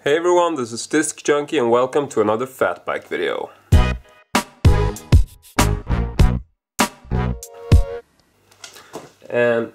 Hey everyone, this is Disc Junkie and welcome to another fat bike video. And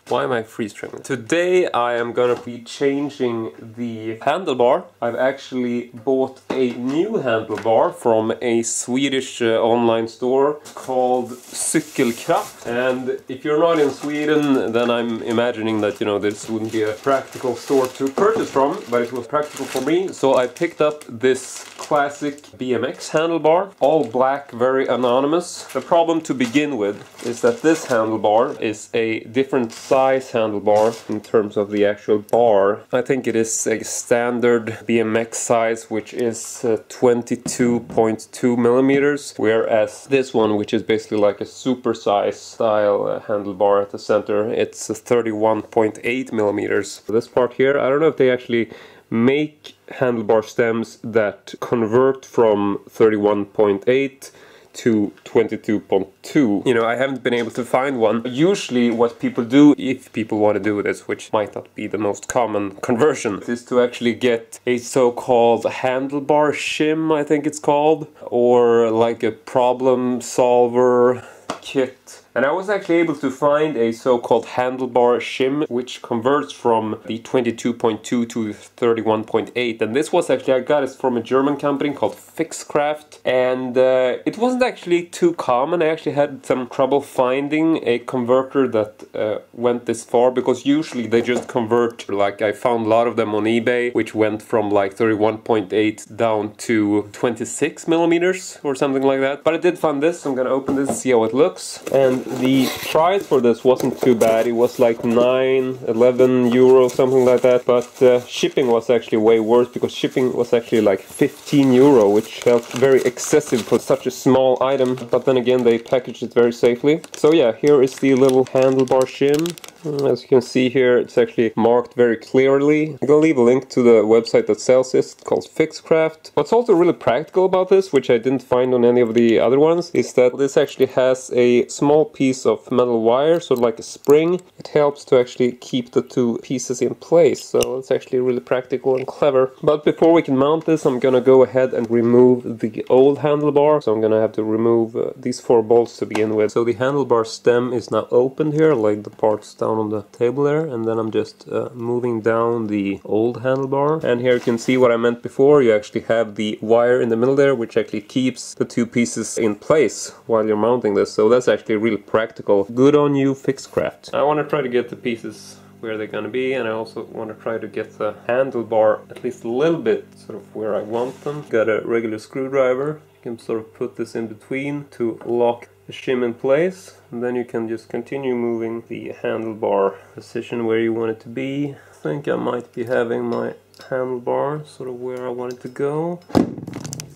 why am I freeze trimming? Today I am gonna be changing the handlebar. I've actually bought a new handlebar from a Swedish online store called Cykelkraft. And if you're not in Sweden, then I'm imagining that, you know, this wouldn't be a practical store to purchase from, but it was practical for me. So I picked up this classic BMX handlebar, all black, very anonymous. The problem to begin with is that this handlebar is a different size handlebar in terms of the actual bar. I think it is a standard BMX size, which is 22.2 millimeters, whereas this one, which is basically like a super size style handlebar at the center, it's 31.8 millimeters. This part here, I don't know if they actually make handlebar stems that convert from 31.8 to 22.2. You know, I haven't been able to find one. Usually what people do, if people want to do this, which might not be the most common conversion, is to actually get a so-called handlebar shim, I think it's called, or like a problem solver kit. And I was actually able to find a so-called handlebar shim, which converts from the 22.2 to 31.8. And this was actually, I got it from a German company called Fixcraft. And it wasn't actually too common. I actually had some trouble finding a converter that went this far, because usually they just convert, like I found a lot of them on eBay, which went from like 31.8 down to 26 millimeters or something like that. But I did find this. I'm gonna open this and see how it looks. And the price for this wasn't too bad. It was like 11 euro, something like that. But shipping was actually way worse, because shipping was actually like 15 euro, which felt very excessive for such a small item. But then again, they packaged it very safely. So yeah, here is the little handlebar shim. As you can see here, it's actually marked very clearly. I'm gonna leave a link to the website that sells this. It's called Fixcraft. What's also really practical about this, which I didn't find on any of the other ones, is that this actually has a small piece of metal wire, sort of like a spring. It helps to actually keep the two pieces in place, so it's actually really practical and clever. But before we can mount this, I'm gonna go ahead and remove the old handlebar. So I'm gonna have to remove these 4 bolts to begin with. So the handlebar stem is now opened here, like the parts down on the table there, and then I'm just moving down the old handlebar. And here you can see what I meant before. You actually have the wire in the middle there, which actually keeps the two pieces in place while you're mounting this. So that's actually really practical. Good on you, Fixcraft. I want to try to get the pieces where they're gonna be, and I also want to try to get the handlebar at least a little bit sort of where I want them. Got a regular screwdriver. You can sort of put this in between to lock the shim in place, and then you can just continue moving the handlebar position where you want it to be. I think I might be having my handlebar sort of where I want it to go.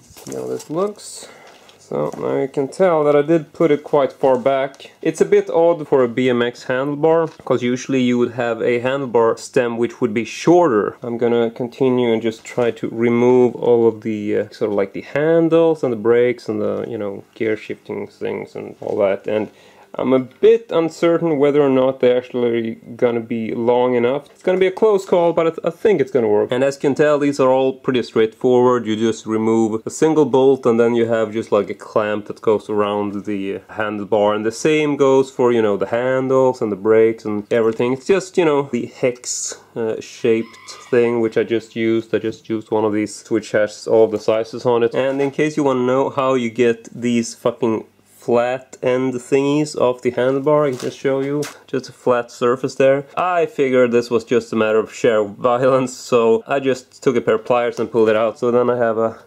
See how this looks. So now you can tell that I did put it quite far back. It's a bit odd for a BMX handlebar, because usually you would have a handlebar stem which would be shorter. I'm gonna continue and just try to remove all of the sort of like the handles and the brakes and the, you know, gear shifting things and all that. And I'm a bit uncertain whether or not they're actually gonna be long enough. It's gonna be a close call, but I think it's gonna work. And as you can tell, these are all pretty straightforward. You just remove a single bolt, and then you have just like a clamp that goes around the handlebar. And the same goes for, you know, the handles and the brakes and everything. It's just, you know, the hex shaped thing which I just used. I just used one of these which has all the sizes on it. And in case you want to know how you get these fucking flat end thingies off the handlebar, I can just show you. Just a flat surface there. I figured this was just a matter of sheer violence, so I just took a pair of pliers and pulled it out. So then I have a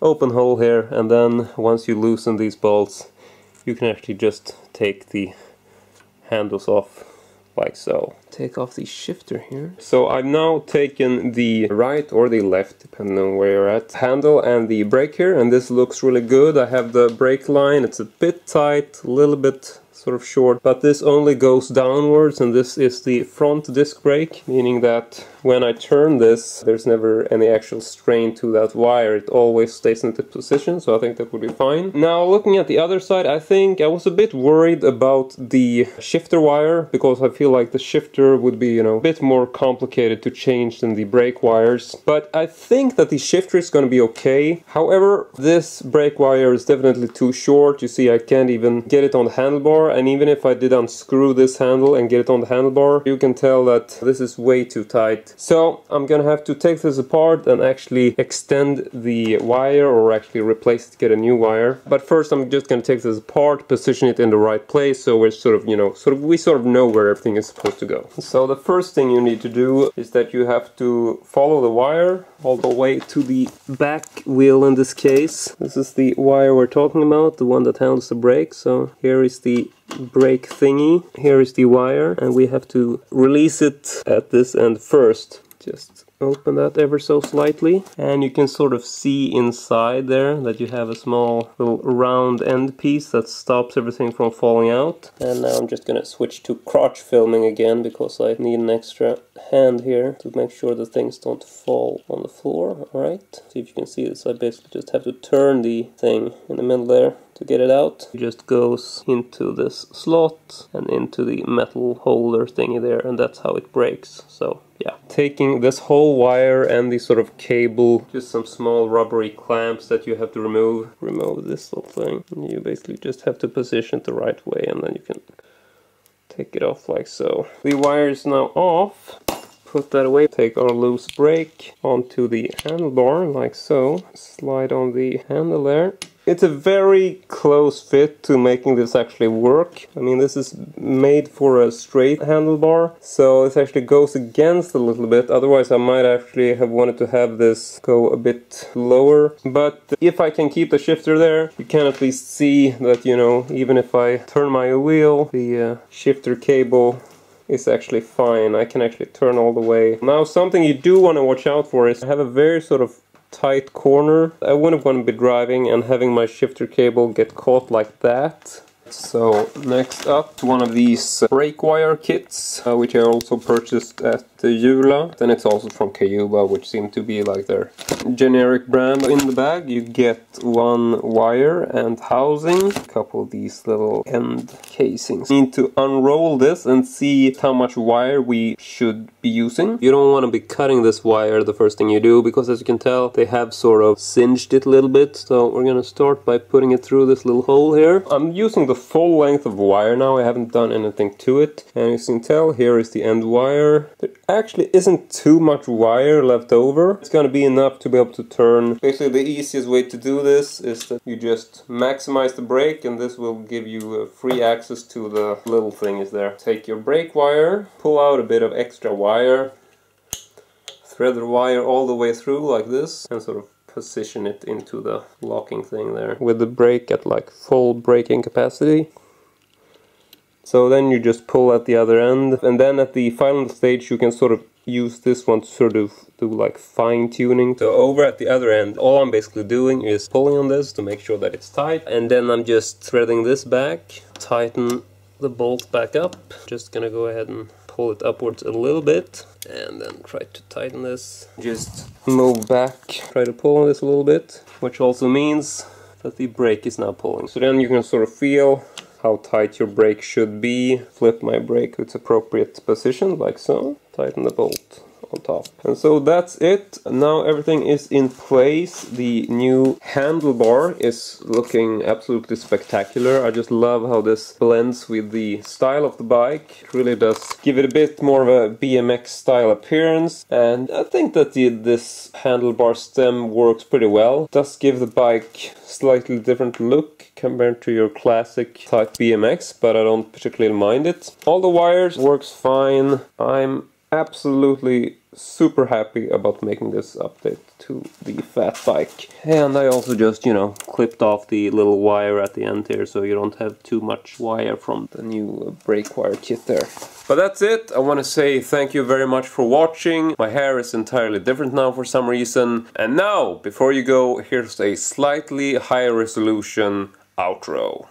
open hole here, and then once you loosen these bolts, you can actually just take the handles off like so. Take off the shifter here. So I've now taken the right or the left, depending on where you're at, handle and the brake here, and this looks really good. I have the brake line. It's a bit tight, a little bit sort of short, but this only goes downwards, and this is the front disc brake, meaning that when I turn this, there's never any actual strain to that wire. It always stays in the position, so I think that would be fine. Now, looking at the other side, I think I was a bit worried about the shifter wire, because I feel like the shifter would be, you know, a bit more complicated to change than the brake wires. But I think that the shifter is going to be okay. However, this brake wire is definitely too short. You see, I can't even get it on the handlebar, and even if I did unscrew this handle and get it on the handlebar, you can tell that this is way too tight. So I'm gonna have to take this apart and actually extend the wire, or actually replace it, get a new wire. But first I'm just gonna take this apart, position it in the right place, so we're sort of, you know, we sort of know where everything is supposed to go. So the first thing you need to do is that you have to follow the wire all the way to the back wheel in this case. This is the wire we're talking about, the one that handles the brake. So here is the brake thingy, here is the wire, and we have to release it at this end first. Just open that ever so slightly, and you can sort of see inside there that you have a small little round end piece that stops everything from falling out. And now I'm just gonna switch to crotch filming again, because I need an extra hand here to make sure that things don't fall on the floor. Alright, see if you can see this. I basically just have to turn the thing in the middle there to get it out. It just goes into this slot and into the metal holder thingy there, and that's how it breaks. So yeah, taking this whole wire and the sort of cable, just some small rubbery clamps that you have to remove this little thing. And you basically just have to position it the right way, and then you can take it off like so. The wire is now off. Put that away, take our loose brake onto the handlebar like so, slide on the handle there. It's a very close fit to making this actually work. I mean, this is made for a straight handlebar, so this actually goes against a little bit. Otherwise I might actually have wanted to have this go a bit lower. But if I can keep the shifter there, you can at least see that, you know, even if I turn my wheel, the shifter cable is actually fine. I can actually turn all the way. Now, something you do want to watch out for is I have a very sort of tight corner. I wouldn't want to be driving and having my shifter cable get caught like that. So next up, one of these brake wire kits, which I also purchased at Jula. Then it's also from Cayuba, which seem to be like their generic brand. In the bag you get one wire and housing, a couple of these little end casings. You need to unroll this and see how much wire we should be using. You don't want to be cutting this wire the first thing you do, because as you can tell, they have sort of singed it a little bit. So we're gonna start by putting it through this little hole here. I'm using the full length of wire now. I haven't done anything to it, and as you can tell, here is the end wire. There actually isn't too much wire left over. It's gonna be enough to be able to turn. Basically the easiest way to do this is that you just maximize the brake, and this will give you free access to the little things there. Take your brake wire, pull out a bit of extra wire, thread the wire all the way through like this, and sort of position it into the locking thing there with the brake at like full braking capacity. So then you just pull at the other end, and then at the final stage you can sort of use this one to sort of do like fine-tuning. So over at the other end, all I'm basically doing is pulling on this to make sure that it's tight, and then I'm just threading this back, tighten the bolt back up. Just gonna go ahead and pull it upwards a little bit, and then try to tighten this. Just move back, try to pull on this a little bit, which also means that the brake is now pulling. So then you can sort of feel how tight your brake should be. Flip my brake to its appropriate position, like so. Tighten the bolt on top. And so that's it. Now everything is in place. The new handlebar is looking absolutely spectacular. I just love how this blends with the style of the bike. It really does give it a bit more of a BMX style appearance, and I think that this handlebar stem works pretty well. It does give the bike slightly different look compared to your classic type BMX, but I don't particularly mind it. All the wires works fine. I'm absolutely super happy about making this update to the FATBIKE. And I also just, you know, clipped off the little wire at the end here, so you don't have too much wire from the new brake wire kit there. But that's it. I want to say thank you very much for watching. My hair is entirely different now for some reason. And now, before you go, here's a slightly higher resolution outro.